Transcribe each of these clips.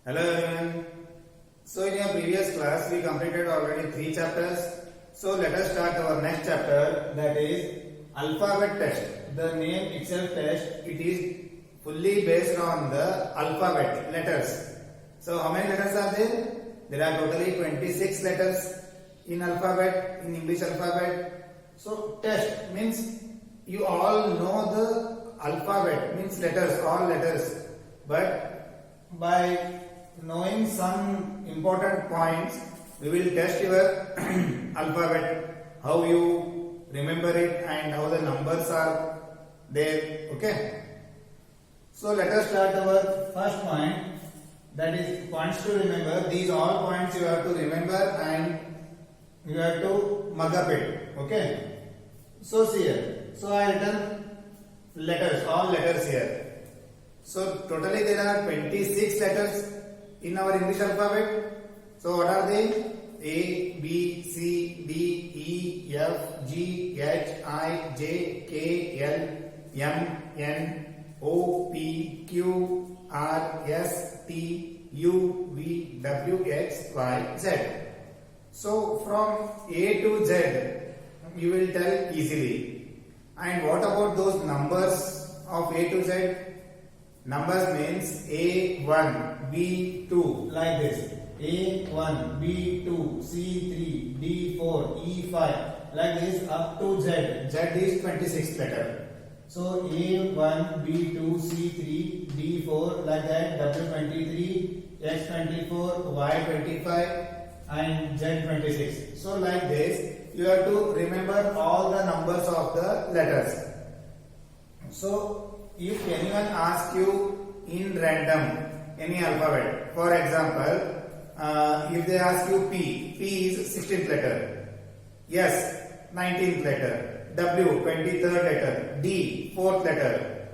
Hello everyone. So in our previous class we completed already 3 chapters. So let us start our next chapter, that is alphabet test. The name itself test, it is fully based on the alphabet letters. So how many letters are there? There are totally 26 letters in alphabet, in English alphabet. So test means you all know the alphabet, means letters, all letters. But by knowing some important points, we will test your alphabet, how you remember it and how the numbers are there. Okay. So let us start our first point, that is points to remember. These all points you have to remember and you have to mug up it. Okay. So see here. So I written letters, all letters here. So totally there are 26 letters in our English alphabet. So what are they? A, B, C, D, E, F, G, H, I, J, K, L, M, N, O, P, Q, R, S, T, U, V, W, X, Y, Z. So from A to Z you will tell easily. And what about those numbers of A to Z? Numbers means A1, B2, like this. A1, B2, C3, D4, E5, like this up to Z. Z is 26 letter. So A1, B2, C3, D4, like that, W23, X24, Y25 and Z26. So like this, you have to remember all the numbers of the letters. So if anyone asks you in random any alphabet, for example, if they ask you P, P is 16th letter, S 19th letter, W 23rd letter, D 4th letter,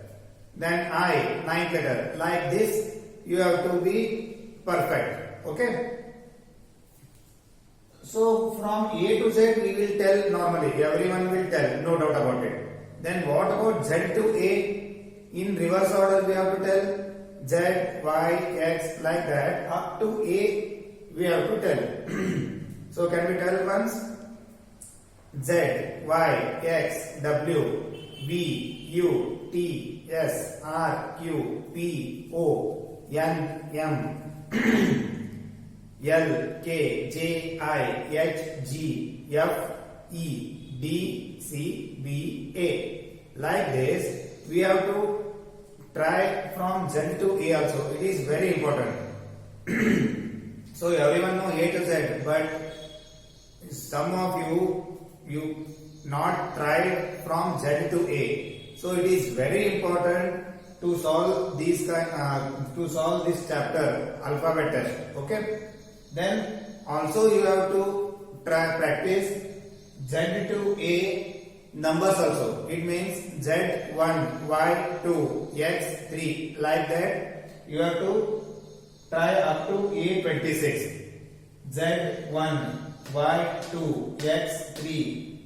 then I 9th letter. Like this, you have to be perfect. Okay. So from A to Z we will tell normally, everyone will tell, no doubt about it. Then what about Z to A? In reverse order we have to tell Z, Y, X, like that. Up to A we have to tell. So can we tell once? Z, Y, X, W, V, U, T, S, R, Q, P, O, N, M, L, K, J, I, H, G, F, E, D, C, B, A. Like this, we have to try from Z to A also. It is very important. So everyone know A to Z, but some of you not tried from Z to A. So it is very important to solve this chapter, alphabet test. Okay. Then also you have to try practice Z to A numbers also. It means Z1, Y2, X3, like that. You have to try up to A26. Z1, Y2, X3,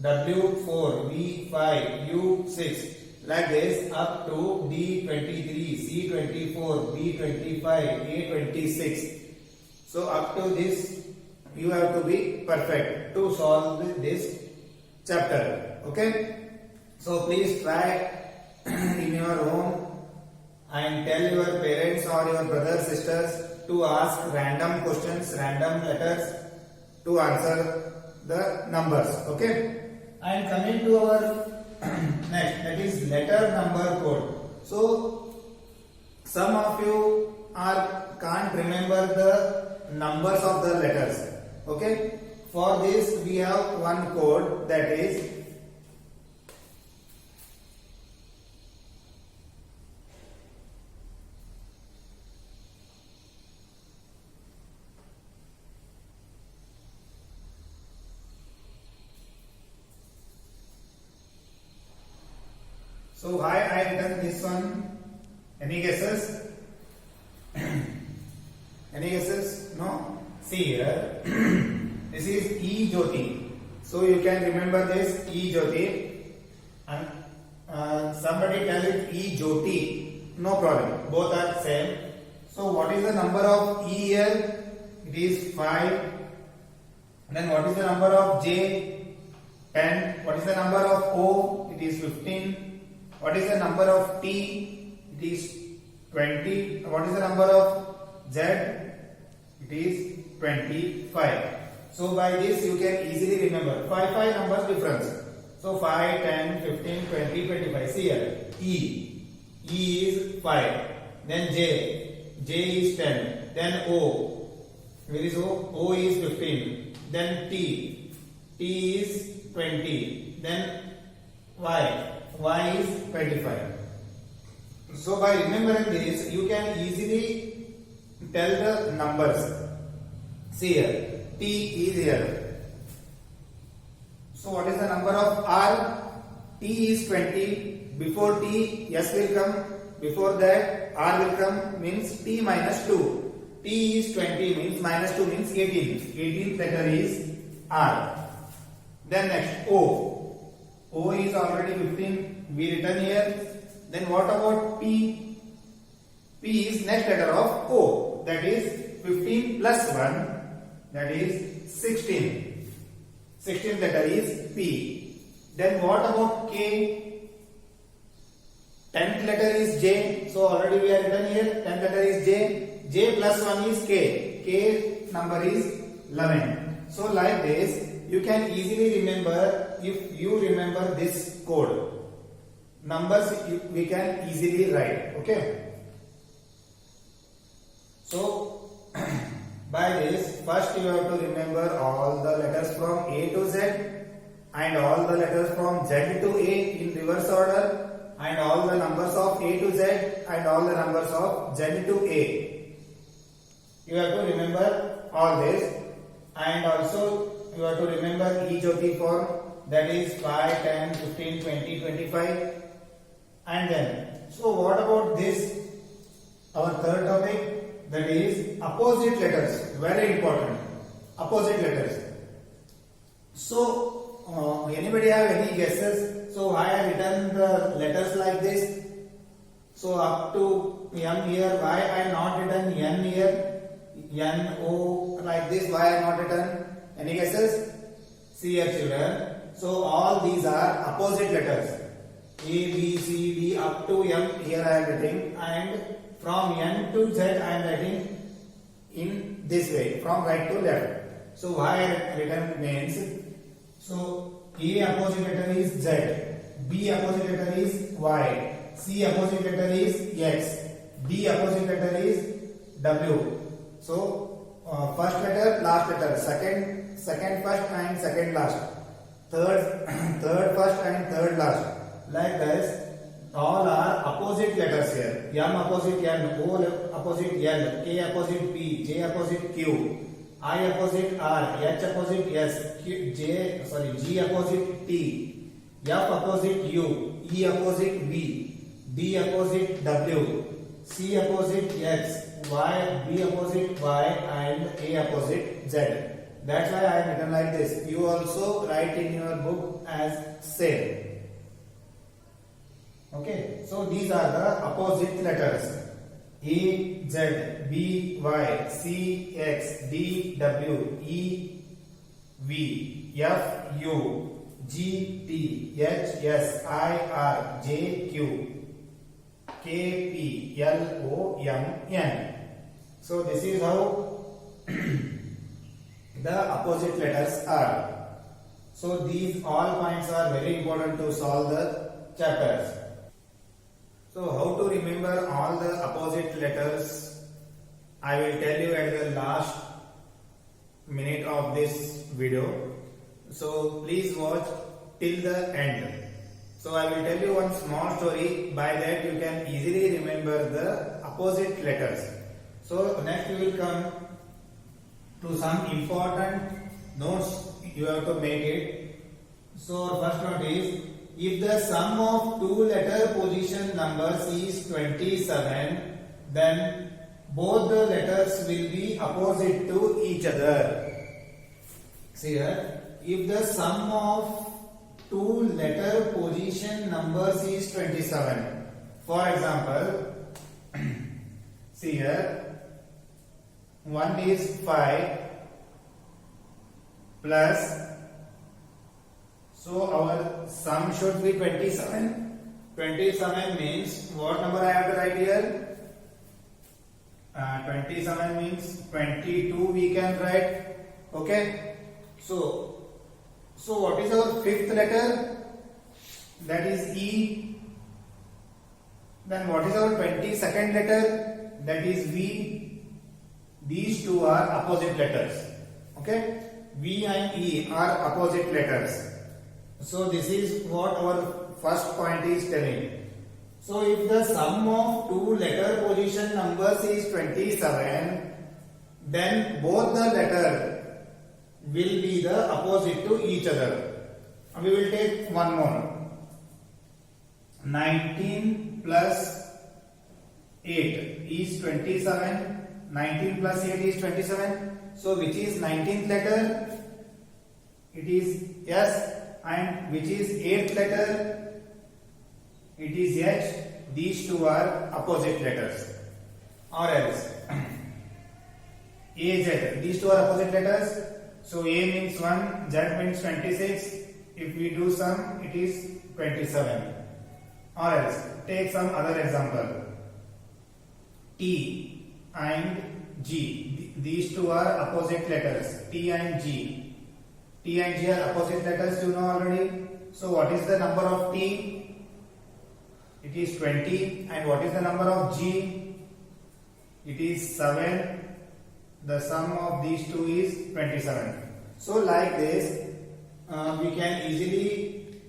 W4, V5, U6, like this up to D23, C24, B25, A26. So up to this you have to be perfect to solve this chapter. Okay. So please try in your home and tell your parents or your brothers, sisters to ask random questions, random letters to answer the numbers. Okay. And coming to our next, that is letter number code. So some of you can't remember the numbers of the letters. Okay. For this we have one code, that is so why I written this one? Any guesses? Any guesses? No? See here. This is E Jyoti. So you can remember this E Jyoti. And somebody tell it E Jyoti. No problem. Both are same. So what is the number of E here? It is 5. Then what is the number of J? 10. What is the number of O? It is 15. What is the number of T? It is 20. What is the number of Z? It is 25. So by this you can easily remember 5 numbers difference. So 5, 10, 15, 20, 25. See here. E is 5. Then J is 10. Then O. Where is O? O is 15. Then T is 20. Then Y is 25. So by remembering this, you can easily tell the numbers. See here. T is here. So what is the number of R? T is 20. Before T, S will come. Before that, R will come, means T minus 2. T is 20 means minus 2 means 18. 18th letter is R. Then next O. O is already 15. We written here. Then what about P? P is next letter of O. That is 15 plus 1. That is 16. 16th letter is P. Then what about K? 10th letter is J. So already we have written here. 10th letter is J. J plus 1 is K. K number is 11. So like this, you can easily remember if you remember this code. Numbers we can easily write. Okay. So by this, first you have to remember all the letters from A to Z and all the letters from Z to A in reverse order and all the numbers of A to Z and all the numbers of Z to A. You have to remember all this, and also you have to remember each of the form, that is 5, 10, 15, 20, 25. And then, so what about this? Our third topic, that is opposite letters. Very important. Opposite letters. So, anybody have any guesses? So, why I have written the letters like this? So, up to M here, why I not written N here? N, O, like this, why I not written? Any guesses? See here, children. So, all these are opposite letters. A, B, C, D, up to M, here I am writing, and from N to Z I am writing in this way, from right to left. So, why I written means, so A opposite letter is Z, B opposite letter is Y, C opposite letter is X, D opposite letter is W. So, first letter, last letter, second first and second last, third first and third last. Like this, all are opposite letters here. M opposite N, O opposite L, K opposite P, J opposite Q, I opposite R, H opposite S, G opposite T, F opposite U, E opposite V, D opposite W, C opposite X, Y, B opposite Y, and A opposite Z. That's why I have written like this. You also write in your book as same. Okay, so these are the opposite letters. A, Z, B, Y, C, X, D, W, E, V, F, U, G, T, H, S, I, R, J, Q, K, P, L, O, M, N. So this is how the opposite letters are. So these all points are very important to solve the chapters. So how to remember all the opposite letters, I will tell you at the last minute of this video. So please watch till the end. So I will tell you one small story, by that you can easily remember the opposite letters. So next we will come to some important notes you have to make it. So first note is, if the sum of two letter position numbers is 27, then both the letters will be opposite to each other. See here, if the sum of two letter position numbers is 27, for example, See here, 1 is 5 plus, so our sum should be 27. 27 means what number I have to write here? 27 means 22 we can write. Okay. So what is our fifth letter? That is E. Then what is our 22nd letter? That is V. These two are opposite letters. Okay. V and E are opposite letters. So this is what our first point is telling. So if the sum of two letter position numbers is 27, then both the letter will be the opposite to each other. And we will take one more. 19 plus 8 is 27. 19 plus 8 is 27. So which is 19th letter? It is S. And which is 8th letter? It is H. These two are opposite letters. Or else AZ. These two are opposite letters. So A means 1, Z means 26. If we do sum, it is 27. Or else take some other example. T and G. These two are opposite letters. T and G. T and G are opposite letters, you know already. So what is the number of T? It is 20. And what is the number of G? It is 7. The sum of these two is 27. So like this, we can easily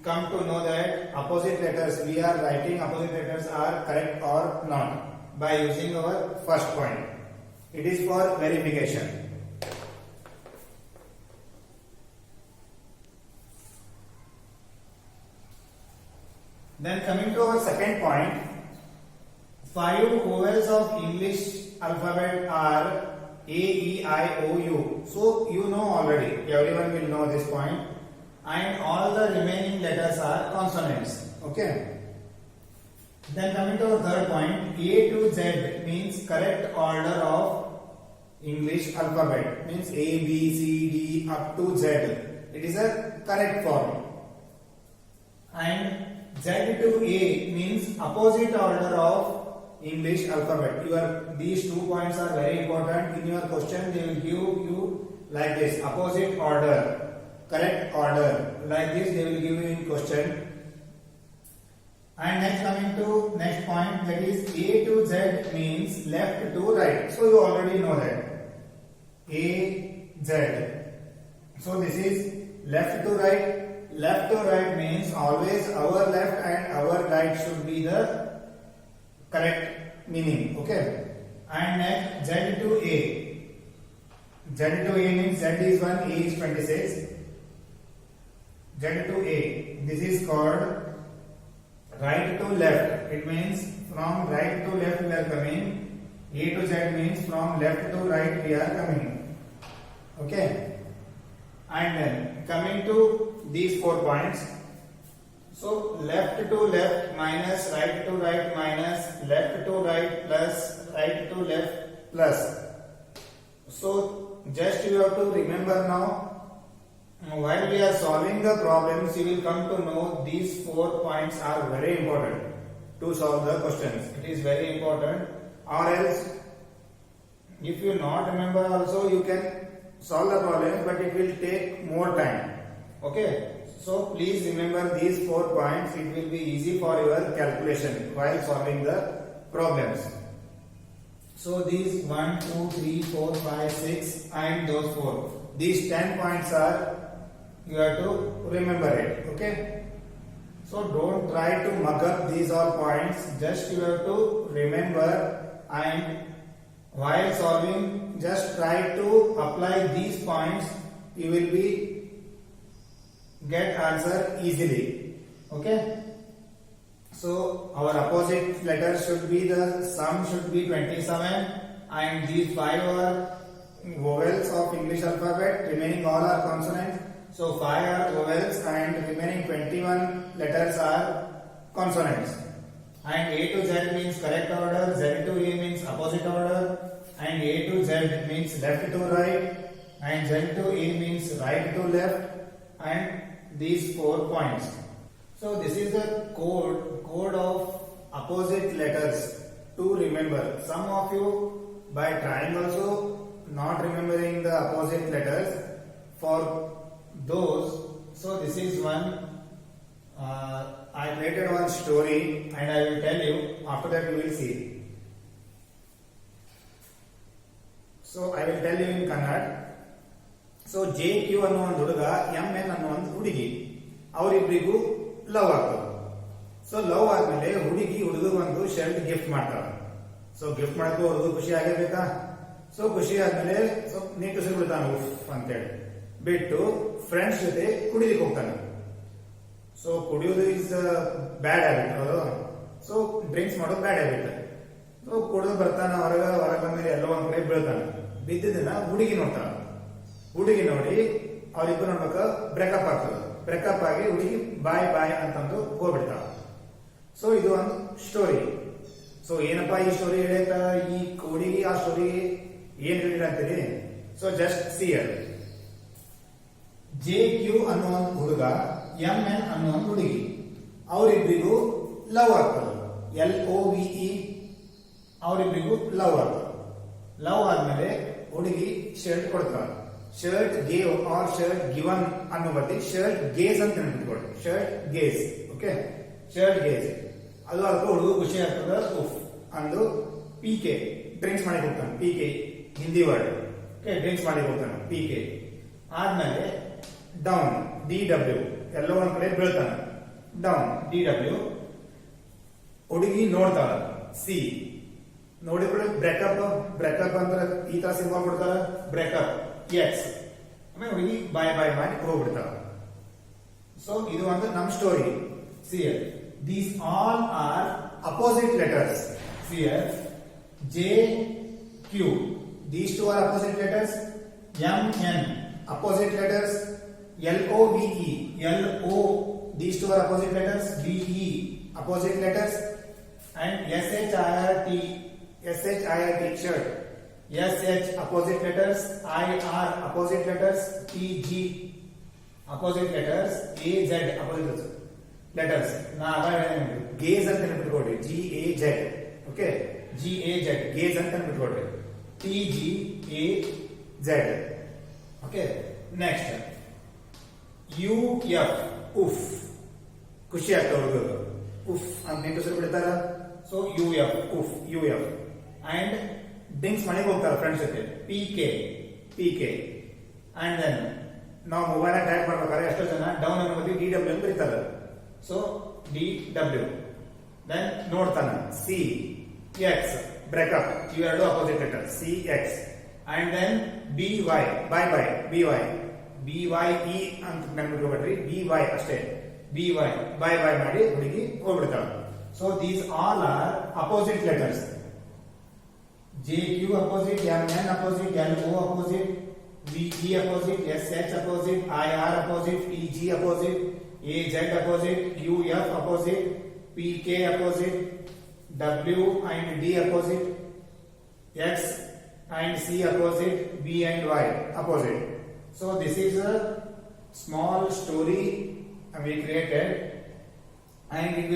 come to know that opposite letters, we are writing opposite letters are correct or not by using our first point. It is for verification. Then coming to our second point, 5 vowels of English alphabet are A, E, I, O, U. So you know already, everyone will know this point. And all the remaining letters are consonants. Okay. Then coming to our third point, A to Z means correct order of English alphabet. Means A, B, C, D up to Z. It is a correct form. And Z to A means opposite order of English alphabet. These 2 points are very important. In your question, they will give you like this: opposite order, correct order. Like this, they will give you in question. And next, coming to next point, that is A to Z means left to right. So you already know that A, Z. So this is left to right. Left to right means always our left and our right should be the correct meaning. Okay. And next, Z to A. Z to A means Z is 1, A is 26. Z to A. This is called right to left. It means from right to left we are coming. A to Z means from left to right we are coming. Okay. And then coming to these 4 points. So left to left minus right to right minus left to right plus right to left plus. So just you have to remember now, while we are solving the problems, you will come to know these 4 points are very important to solve the questions. It is very important. Or else, if you not remember also, you can solve the problem, but it will take more time. Okay. So please remember these 4 points. It will be easy for your calculation while solving the problems. So these 1, 2, 3, 4, 5, 6 and those 4. These 10 points are, you have to remember it. Okay. So don't try to mug up these all points. Just you have to remember, and while solving, just try to apply these points. You will be get answer easily. Okay. So our opposite letters should be, the sum should be 27, and these 5 are vowels of English alphabet, remaining all are consonants. So 5 are vowels and remaining 21 letters are consonants. And A to Z means correct order, Z to A means opposite order, and A to Z means left to right, and Z to A means right to left, and these 4 points. So this is the code of opposite letters to remember. Some of you by trying also not remembering the opposite letters. For those, so this is one. I created one story and I will tell you. After that you will see. So I will tell you in Kannada. So J Q ಅನ್ನೋ ಒಂದು ಹುಡುಗ M N ಅನ್ನೋ ಒಂದು ಹುಡುಗಿ ಅವರಿಬ್ಬರಿಗೂ love ಆಗ್ತದೆ. So love ಆದ್ಮೇಲೆ ಹುಡುಗಿ ಹುಡುಗರು ಒಂದು ಶರ್ಟ್ ಗಿಫ್ಟ್ ಮಾಡ್ತಾಳೆ. ಸೊ ಗಿಫ್ಟ್ ಮಾಡಕ್ಕೂ ಹುಡುಗ ಖುಷಿ ಆಗಿರ್ಬೇಕಾ. ಸೊ ಖುಷಿ ಆದ್ಮೇಲೆ ಸ್ವಲ್ಪ ನಿಟ್ಟುಸಿರು ಬಿಡ್ತಾನೆ ಉಫ್ ಅಂತೇಳಿ ಬಿಟ್ಟು ಫ್ರೆಂಡ್ಸ್ ಜೊತೆ ಕುಡಿಲಿಕ್ಕೆ ಹೋಗ್ತಾನೆ. ಸೊ ಕುಡಿಯೋದು ಇಸ್ ಬ್ಯಾಡ್ ಹ್ಯಾಬಿಟ್ ಅದು. ಸೊ ಡ್ರಿಂಕ್ಸ್ ಮಾಡೋದು ಬ್ಯಾಡ್ ಹ್ಯಾಬಿಟ್. ಸೊ ಕುಡಿದು ಬರ್ತಾನೆ ಹೊರಗೆ ಬಂದ್ಮೇಲೆ ಎಲ್ಲೋ ಒಂದ್ ಕಡೆ ಬೀಳ್ತಾನೆ. ಬಿದ್ದಿದ್ದನ್ನ ಹುಡುಗಿ ನೋಡ್ತಾನೆ. ಹುಡುಗಿ ನೋಡಿ ಅವ್ರಿಬ್ರು ನೋಡ್ಬೇಕು ಬ್ರೇಕಪ್ ಆಗ್ತದೆ. ಬ್ರೇಕಪ್ ಆಗಿ ಹುಡುಗಿ ಬಾಯ್ ಬಾಯ್ ಅಂತಂದು ಹೋಗ್ಬಿಡ್ತಾವ. ಸೊ ಇದು ಒಂದು ಸ್ಟೋರಿ. ಸೊ ಏನಪ್ಪಾ ಈ ಸ್ಟೋರಿ ಹೇಳಕ ಈ ಹುಡುಗಿ ಆ ಸ್ಟೋರಿ ಏನ್ ಹೇಳಿಲ್ಲ ಅಂತೀರಿ. So just see it. J Q ಅನ್ನೋ ಒಂದು ಹುಡುಗ ಎಂ ಎನ್ ಅನ್ನೋ ಒಂದು ಹುಡುಗಿ ಅವರಿಬ್ಬರಿಗೂ ಲವ್ ಆಗ್ತದೆ. LOVE ಅವರಿಬ್ಬರಿಗೂ ಲವ್ ಆಗ್ತದೆ. ಲವ್ ಆದ್ಮೇಲೆ ಹುಡುಗಿ ಶರ್ಟ್ ಕೊಡ್ತಾಳೆ. Shirt gave or shirt given ಅನ್ನೋ ಬದಲಿ ಶರ್ಟ್ ಗೇಸ್ ಅಂತ ನೆನಪಿಟ್ಕೊಳ್ಳಿ. Shirt gaze. Okay, shirt gaze ಅದು ಅದಕ್ಕೆ ಹುಡುಗ ಖುಷಿ ಆಗ್ತದ. ಉಫ್ ಅಂದು PK ಡ್ರಿಂಕ್ಸ್ ಮಾಡಿ ಹೋಗ್ತಾನೆ. PK Hindi word. Okay, drinks ಮಾಡಿ ಹೋಗ್ತಾನೆ PK. ಆದ್ಮೇಲೆ ಡೌನ್ DW ಎಲ್ಲೋ ಒಂದ್ ಕಡೆ ಬೀಳ್ತಾನೆ. ಡೌನ್ DW ಹುಡುಗಿ ನೋಡ್ತಾಳ. ಸಿ ನೋಡಿದ್ರೆ ಬ್ರೇಕಪ್ ಅಂದ್ರೆ ಈ ತರ ಸಿಂಬಲ್ ಕೊಡ್ತಾರ. ಬ್ರೇಕಪ್ ಎಕ್ಸ್ ಆಮೇಲೆ ಹುಡುಗಿ ಬಾಯ್ ಬಾಯ್ ಮಾಡಿ ಹೋಗ್ಬಿಡ್ತಾವ. ಸೊ ಇದು ಒಂದು ನಮ್ story. See here these all are opposite letters. See here J Q these two are opposite letters. MN opposite letters. LOVE LO these two are opposite letters. BE opposite letters. And SHIRT shirt. SH opposite letters. IR opposite letters. TG opposite letters. AZ opposite letters. ನಾ ಅವಾಗ gauge ಅಂತ ನೆನಪಿಟ್ಕೊಡ್ರಿ. GAZ. Okay, GAZ gauge ಅಂತ ನೆನಪಿಟ್ಕೊಡ್ರಿ. TGAZ. Okay, next UF ಉಫ್ ಖುಷಿ ಆಗ್ತದೆ ಹುಡುಗರು. ಉಫ್ ಅಂತ ನೆನಪಿಸಿ ಬಿಡ್ತಾರ. ಸೊ UF ಉಫ್ UF. ಅಂಡ್ ಡ್ರಿಂಕ್ಸ್ ಮನೆಗೆ ಹೋಗ್ತಾರೆ ಫ್ರೆಂಡ್ಸ್ ಜೊತೆ. PK. ಅಂಡ್ ದೆನ್ ನಾವು ಮೊಬೈಲ್ ಟೈಪ್ ಮಾಡ್ಬೇಕಾದ್ರೆ ಎಷ್ಟೋ ಜನ ಡೌನ್ ಅನ್ನೋ ಬದಲು DW ಅಂತ ಬರೀತಾರೆ. So DW. ದೆನ್ ನೋಡ್ತಾನೆ CX ಬ್ರೇಕಪ್. ಇವೆರಡು opposite letter. CX. And then BY bye bye. BYE ಅಂತ ನೆನಪಿಟ್ಕೊಬೇಡ್ರಿ. BY ಅಷ್ಟೇ. BY ಬೈ ಬೈ ಮಾಡಿ ಹುಡುಗಿ ಹೋಗ್ಬಿಡ್ತಾಳೆ. So these all are opposite letters. JQ opposite, MN opposite, LO opposite, VE opposite, SH opposite, IR opposite, TG opposite, AZ opposite, UF opposite, PK opposite, W and D opposite, X and C opposite, B and Y opposite. So this is a small story we created, and it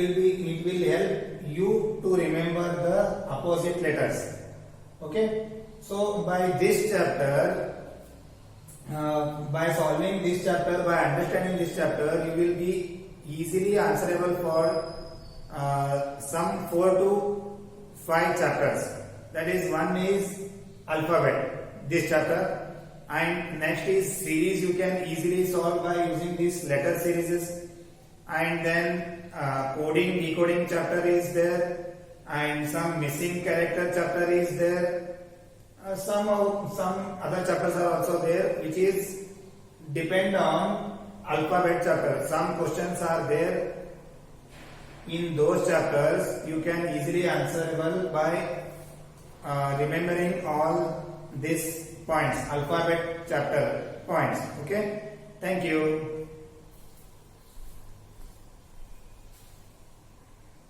will help you to remember the opposite letters. Okay, so by this chapter, by solving this chapter, by understanding this chapter, you will be easily answerable for some 4 to 5 chapters. That is, one is alphabet, this chapter, and next is series. You can easily solve by using these letter series, and then coding, decoding chapter is there, and some missing character chapter is there. Some other chapters are also there, which is depend on alphabet chapter. Some questions are there in those chapters. You can easily answerable by remembering all these points, alphabet chapter points. Okay, thank you.